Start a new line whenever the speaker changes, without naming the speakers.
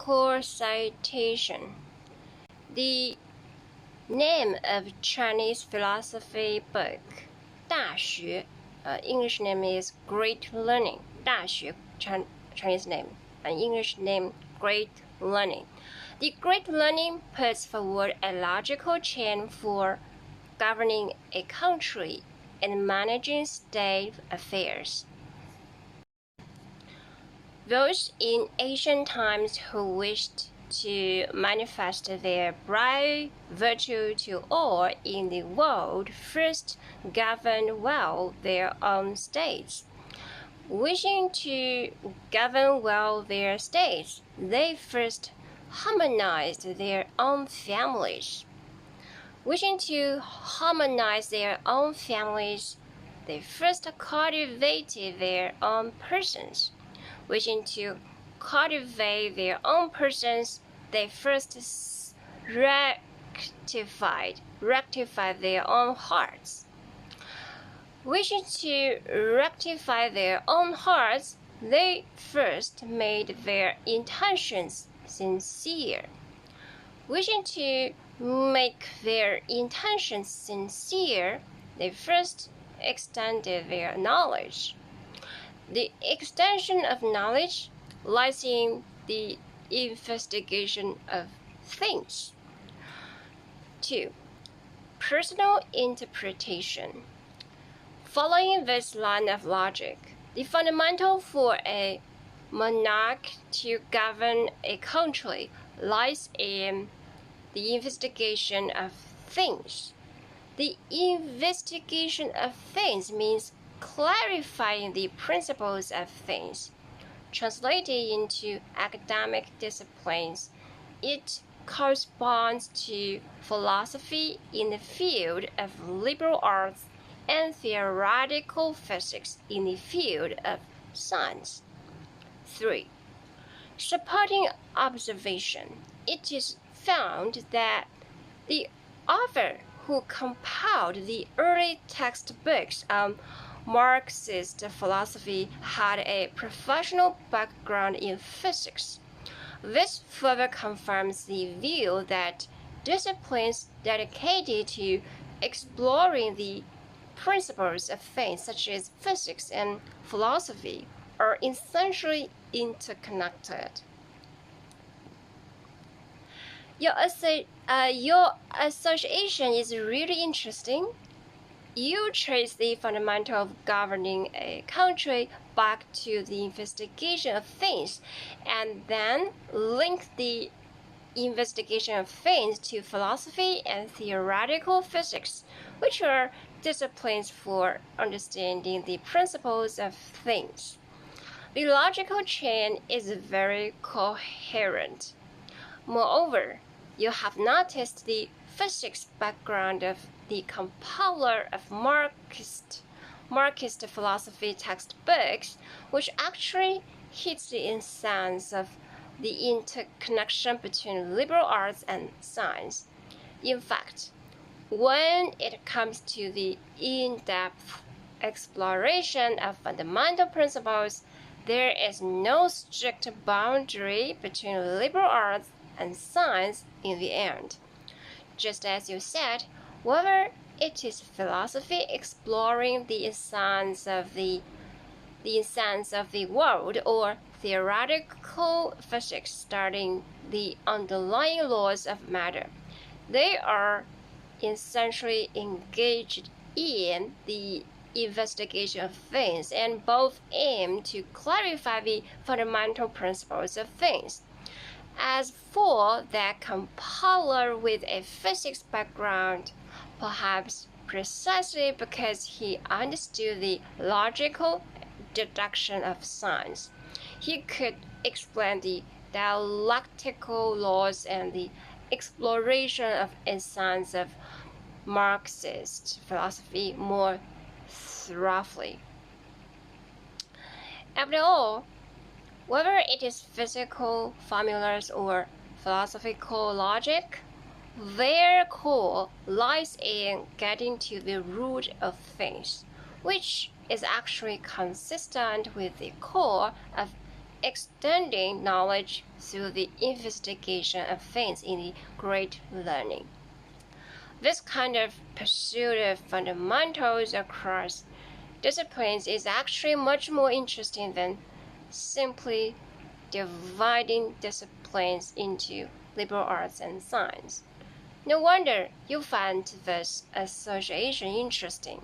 Biblical citation. The name of Chinese philosophy book, 大学, English name is Great Learning. 大学, Chinese name, an English name, Great Learning. The Great Learning puts forward a logical chain for governing a country and managing state affairs. Those in ancient times who wished to manifest their bright virtue to all in the world first governed well their own states. Wishing to govern well their states, they first harmonized their own families. Wishing to harmonize their own families, they first cultivated their own persons. Wishing to cultivate their own persons, they first rectified their own hearts. Wishing to rectify their own hearts, they first made their intentions sincere. Wishing to make their intentions sincere, they first extended their knowledge. The extension of knowledge lies in the investigation of things. 2. Personal interpretation. Following this line of logic, the fundamental for a monarch to govern a country lies in the investigation of things. The investigation of things means clarifying the principles of things. Translated into academic disciplines, it corresponds to philosophy in the field of liberal arts and theoretical physics in the field of science. 3. Supporting observation. It is found that the author who compiled the early textbooks on Marxist philosophy had a professional background in physics. This further confirms the view that disciplines dedicated to exploring the principles of things, such as physics and philosophy, are essentially interconnected. Your association is really interesting. You trace the fundamental of governing a country back to the investigation of things, and then link the investigation of things to philosophy and theoretical physics, which are disciplines for understanding the principles of things. The logical chain is very coherent. Moreover, you have noticed the physics background of the compiler of Marxist philosophy textbooks, which actually hits the essence of the interconnection between liberal arts and science. In fact, when it comes to the in-depth exploration of fundamental principles, there is no strict boundary between liberal arts and science in the end. Just as you said, whether it is philosophy exploring the essence of the world or theoretical physics studying the underlying laws of matter, they are essentially engaged in the investigation of things and both aim to clarify the fundamental principles of things. As for that compiler with a physics background, perhaps precisely because he understood the logical deduction of science, he could explain the dialectical laws and the exploration of essence of Marxist philosophy more thoroughly. After all, whether it is physical formulas or philosophical logic, their core lies in getting to the root of things, which is actually consistent with the core of extending knowledge through the investigation of things in the great learning. This kind of pursuit of fundamentals across disciplines is actually much more interesting than simply dividing disciplines into liberal arts and science. No wonder you find this association interesting.